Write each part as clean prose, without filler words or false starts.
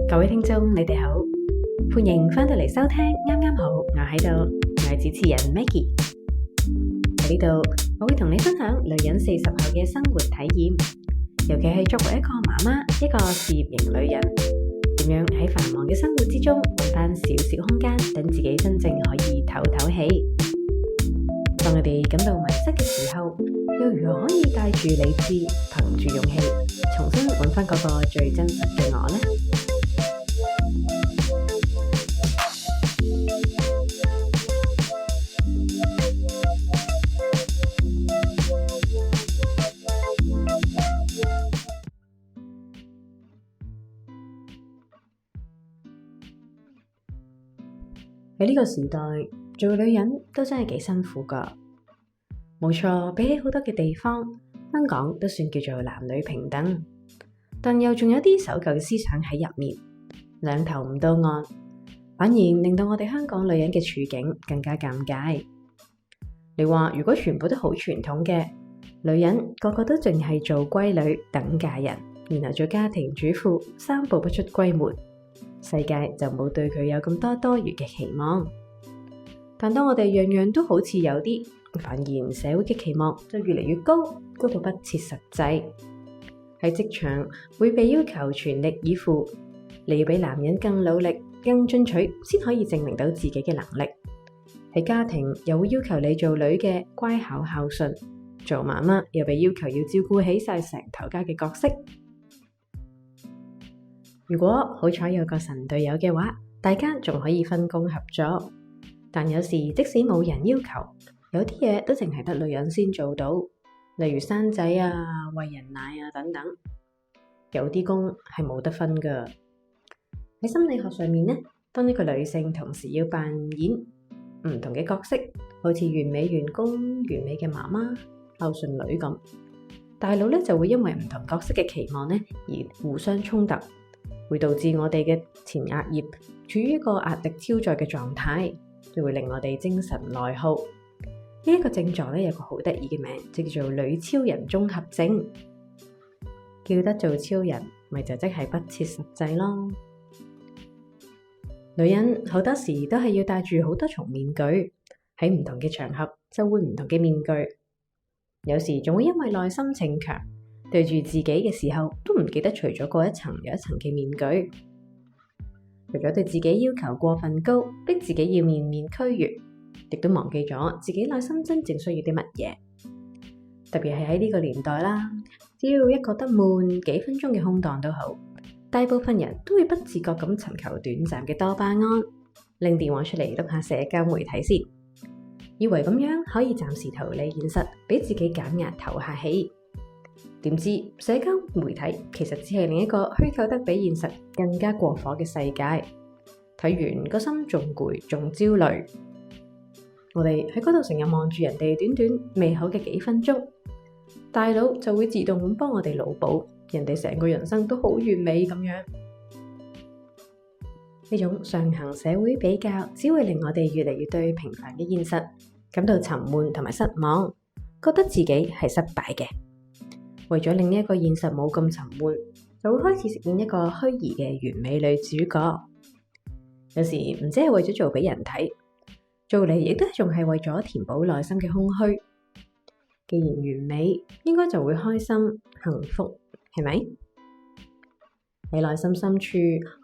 各位聽眾，你哋好，歡迎翻到嚟收聽啱啱好，我喺度，我係主持人 Maggie。喺呢度，我會同你分享女人40後嘅生活體驗，尤其係作為一個媽媽，一個事業型女人，點樣喺繁忙嘅生活之中揾翻少少空間，等自己真正可以透透氣。當我哋感到迷失嘅時候，又如何可以帶住理智，憑住勇氣，重新揾翻嗰個最真實嘅我呢？喺呢個時代，做女人都真係幾辛苦噶。冇錯，比起好多嘅地方，香港都算叫做男女平等，但又仲有啲守舊嘅思想喺入面，兩頭唔到岸，反而令到我哋香港女人嘅處境更加尷尬。你話如果全部都好傳統嘅女人，個個都淨係做閨女等嫁人，然後做家庭主婦，三步不出閨門，世界就冇對佢有咁多餘嘅期望。但當我哋樣樣都好似有啲，反而社會嘅期望就越嚟越高，高到不切實際。喺職場會被要求全力以赴，你要比男人更努力、更進取，先可以證明到自己嘅能力。喺家庭又會要求你做女嘅乖巧孝順，做媽媽又被要求要照顧起晒成頭家嘅角色。如果好彩有個神隊友嘅話，大家仲可以分工合作。但有時即使冇人要求，有啲嘢都淨係得女人先做到，例如生仔啊、餵人奶啊等等。有啲工係冇得分噶。喺心理學上面呢，當一個女性同時要扮演唔同嘅角色，好似完美員工、完美嘅媽媽、孝順女咁，大腦呢就會因為唔同角色嘅期望呢而互相衝突，會導致我哋嘅前額葉處於一個壓力超載嘅狀態，就會令我哋精神內耗。呢一個症狀呢有個好得意嘅名，就叫做女超人綜合症。叫得做超人，咪就即係不切實際咯。女人好多時都係要戴住好多重面具，喺唔同嘅場合就換唔同嘅面具。有時仲會因為內心逞強，對住自己嘅時候都唔記得除咗嗰一層又一層嘅面具。除咗對自己要求過分高，逼自己要面面俱圓，亦都忘記咗自己內心真正需要啲乜嘢。特別係喺呢個年代啦，只要一覺得悶，幾分鐘嘅空檔都好，大部分人都會不自覺咁尋求短暫嘅多巴胺，拎電話出嚟碌下社交媒體先，以為咁樣可以暫時逃離現實，俾自己減壓唞下氣。點知社交媒體其實只係另一個虛構得比現實更加過火嘅世界，睇完個心仲攰仲焦慮。我哋喺嗰度成日望住人哋短短美好嘅幾分鐘，大腦就會自動咁幫我哋腦補人哋成個人生都好完美咁樣。呢種上行社會比較，只會令我哋越嚟越對平凡嘅現實感到沉悶同埋失望，覺得自己係失敗嘅。為咗令呢一個現實冇咁沉悶，就會開始飾演一個虛擬嘅完美女主角。有時唔止係為咗做俾人睇，做嚟亦都仲係為咗填補內心嘅空虛。既然完美，應該就會開心幸福，係咪？喺內心深處，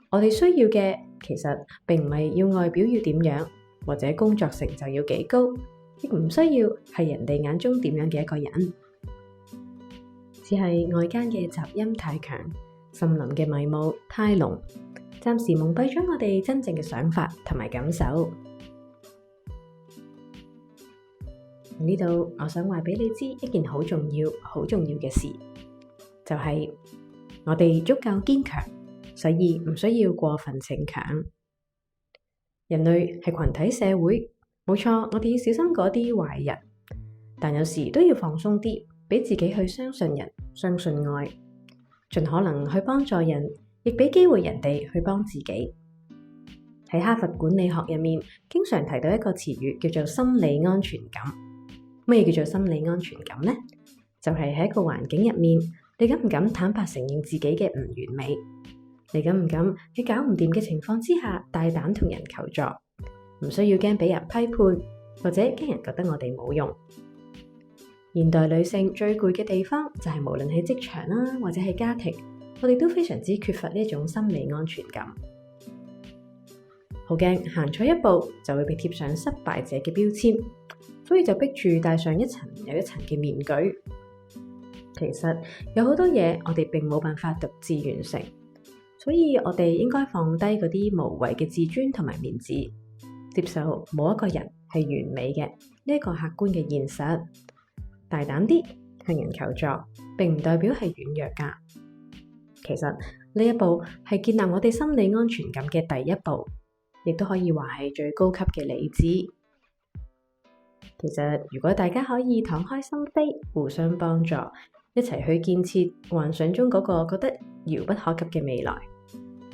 我哋需要嘅其實並唔係要外表要點樣，或者工作成就要幾高，亦唔需要係人哋眼中點樣嘅一個人。只係外間嘅雜音太強，森林嘅迷霧太濃，暫時蒙蔽咗我哋真正嘅想法同埋感受。喺呢度，我想話俾你知一件好重要嘅事，就係我哋足夠堅強，所以唔需要過分逞強。人類係群體社會，冇錯，我哋要小心嗰啲壞人，但有時都要放鬆啲，俾自己去相信人，相信愛，盡可能去幫助人，亦俾機會人哋去幫自己。喺哈佛管理學入面，經常提到一個詞語叫做心理安全感。咩叫做心理安全感呢？就係喺一個環境入面，你敢唔敢坦白承認自己嘅唔完美？你敢唔敢喺搞唔掂嘅情況之下大膽同人求助？唔需要驚俾人批判，或者驚人覺得我哋冇用。現代女性最攰嘅地方就係無論喺職場啦，或者係家庭，我哋都非常之缺乏呢一種心理安全感。好驚行錯一步就會被貼上失敗者嘅標籤，所以就逼住戴上一層又一層嘅面具。其實有好多嘢我哋並冇辦法獨自完成，所以我哋應該放低嗰啲無謂嘅自尊同埋面子，接受冇一個人係完美嘅呢一個客觀嘅現實。大膽啲向人求助，並唔代表係軟弱噶。其實呢一步係建立我哋心理安全感嘅第一步，亦都可以話係最高級嘅理智。其實如果大家可以敞開心扉，互相幫助，一齊去建設幻想中嗰個覺得遙不可及嘅未來，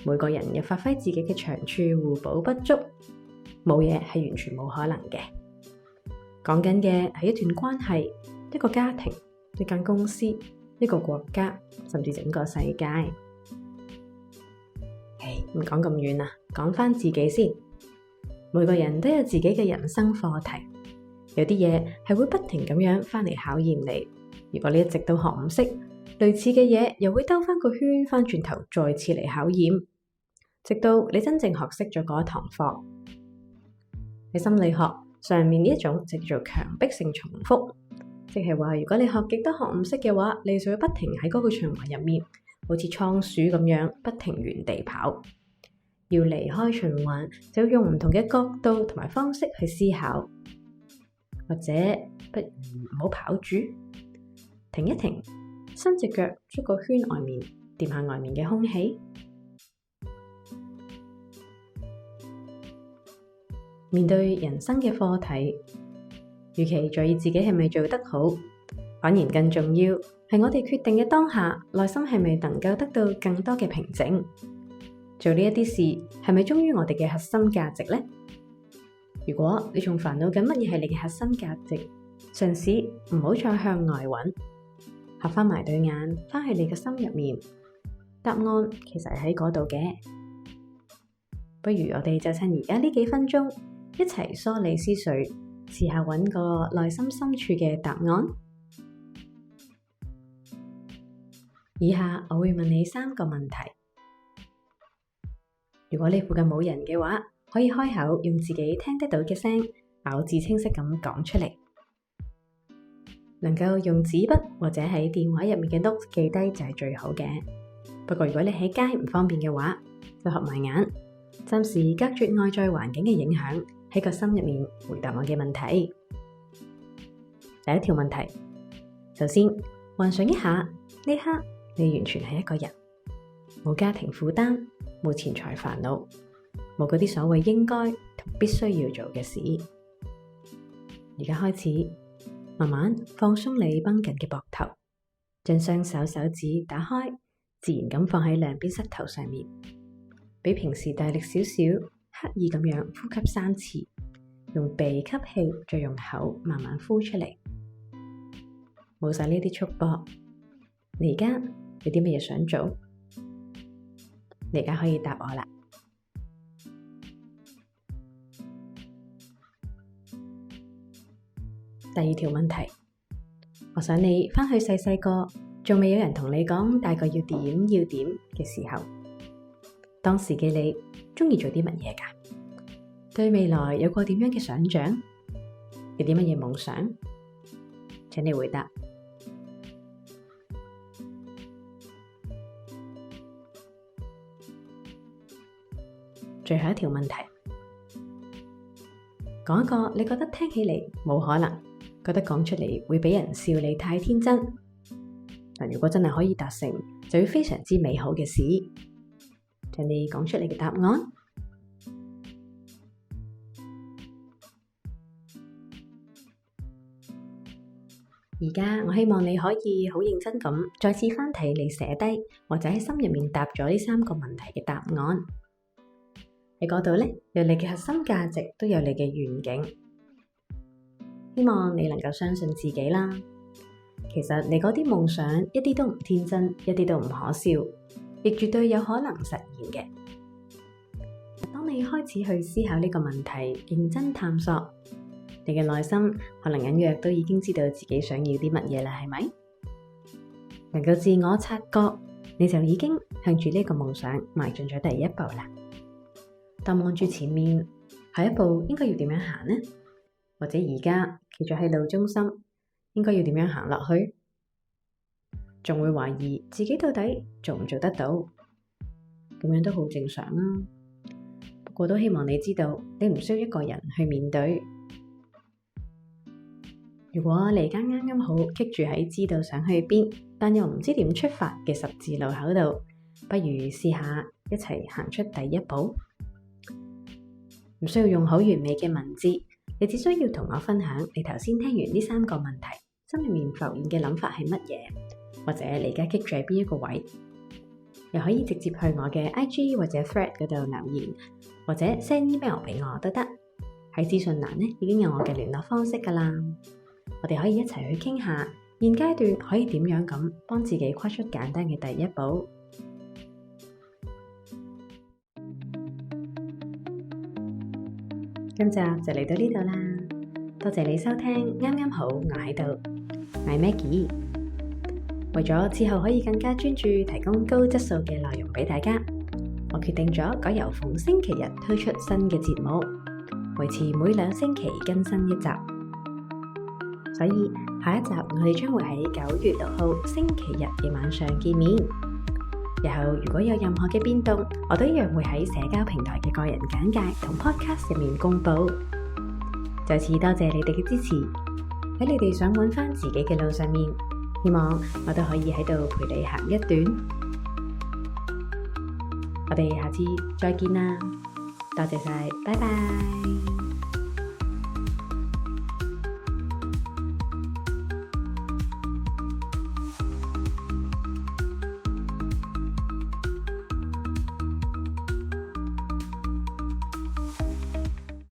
每個人又發揮自己嘅長處，互補不足，冇嘢係完全冇可能嘅。講緊嘅係一段關係，一個家庭，一間公司，一個國家，甚至整個世界。唔講咁遠啦，講返自己先。每個人都有自己嘅人生課題，有啲嘢係會不停咁樣返嚟考驗你。如果你一直都學唔識，類似嘅嘢又會兜返個圈，返轉頭再次嚟考驗，直到你真正學識咗嗰一堂課。喺心理學上面呢一種就叫做強迫性重複，即係話如果你學極都學唔識嘅話，你就會不停喺嗰個循環入面，好似倉鼠咁樣不停原地跑。要離開循環，就要用唔同嘅角度同埋方式去思考，或者不如唔好跑住，停一停，伸隻腳出個圈外面，掂下外面嘅空氣。面對人生嘅課題，與其在意自己係咪做得好，反而更重要係我哋決定嘅當下，內心係咪能夠得到更多嘅平靜？做呢一啲事係咪忠於我哋嘅核心價值呢？如果你仲煩惱緊乜嘢係你嘅核心價值，嘗試唔好再向外揾，合翻埋對眼，翻去你嘅心入面，答案其實係喺嗰度嘅。不如我哋就趁而家呢幾分鐘，一齊梳理思緒，試下揾個內心深處嘅答案。以下我會問你3個問題。如果你附近冇人嘅話，可以開口用自己聽得到嘅聲，咬字清晰咁講出嚟。能夠用紙筆或者喺電話入面嘅 note 記低就係最好嘅。不過如果你喺街唔方便嘅話，就合埋眼，暫時隔絕外在環境嘅影響，喺個心入面回答我嘅問題。第一條問題，首先幻想一下呢刻你完全係一個人，冇家庭負擔，冇錢財煩惱，冇嗰啲所謂應該同必須要做嘅事。而家開始，慢慢放鬆你繃緊嘅膊頭，將雙手手指打開，自然咁放喺兩邊膝頭上面，比平時大力少少，刻意咁樣呼吸3次，用鼻吸氣，再用口慢慢呼出嚟。冇晒呢啲束縛，你而家有啲乜嘢想做？你而家可以答我啦。第二條問題，我想你返去細細個，仲未有人同你講大個要點嘅時候，當時嘅你鍾意做啲乜嘢㗎？對未來有過點樣嘅想像？有啲乜嘢夢想？請你回答。最後一條問題，講一個你覺得聽起嚟冇可能，覺得講出嚟會俾人笑你太天真，但如果真係可以達成，就會非常之美好嘅事。請你講出你嘅答案。而家我希望你可以好認真咁再次翻睇你寫低或者喺心入面答咗呢3個問題嘅答案。喺嗰度呢，有你嘅核心價值，都有你嘅願景。希望你能夠相信自己啦。其實你嗰啲夢想一啲都唔天真，一啲都唔可笑，亦絕對有可能實現嘅。當你開始去思考呢個問題，認真探索，你嘅內心可能隱約都已經知道自己想要啲乜嘢啦，係咪？能夠自我察覺，你就已經向住呢個夢想邁進咗第一步啦。但望住前面，下一步應該要點樣行呢？或者而家企咗喺路中心，應該要點樣行落去？仲會懷疑自己到底做唔做得到？咁樣都好正常啊。不過都希望你知道，你唔需要一個人去面對。如果你而家啱啱好棘住喺知道想去邊，但又唔知點出發嘅十字路口度，不如試下一齊行出第一步。唔需要用好完美嘅文字，你只需要同我分享你頭先聽完呢3個問題，心裏面浮現嘅諗法係乜嘢，或者你而家棘住喺邊一個位，又可以直接去我嘅 IG 或者 Thread 嗰度留言，或者 send email 俾我都得。喺資訊欄呢已經有我嘅聯絡方式噶啦，我哋可以一齊去傾下，現階段可以點樣咁幫自己跨出簡單嘅第一步。今集就嚟到呢度啦，多謝你收聽，啱啱好我喺度，我係 Maggie。為咗之後可以更加專注提供高質素嘅內容俾大家，我決定咗改由逢星期日推出新嘅節目，維持每2星期更新一集。所以下一集我哋將會喺9月6號星期日嘅晚上見面。日後如果有任何嘅變動，我都一樣會喺社交平台嘅個人簡介同 podcast 入面公布。再次多謝你哋嘅支持，喺你哋想揾返自己嘅路上面，希望我都可以喺度陪你行一段。我哋下次再見啦，多謝晒，拜拜。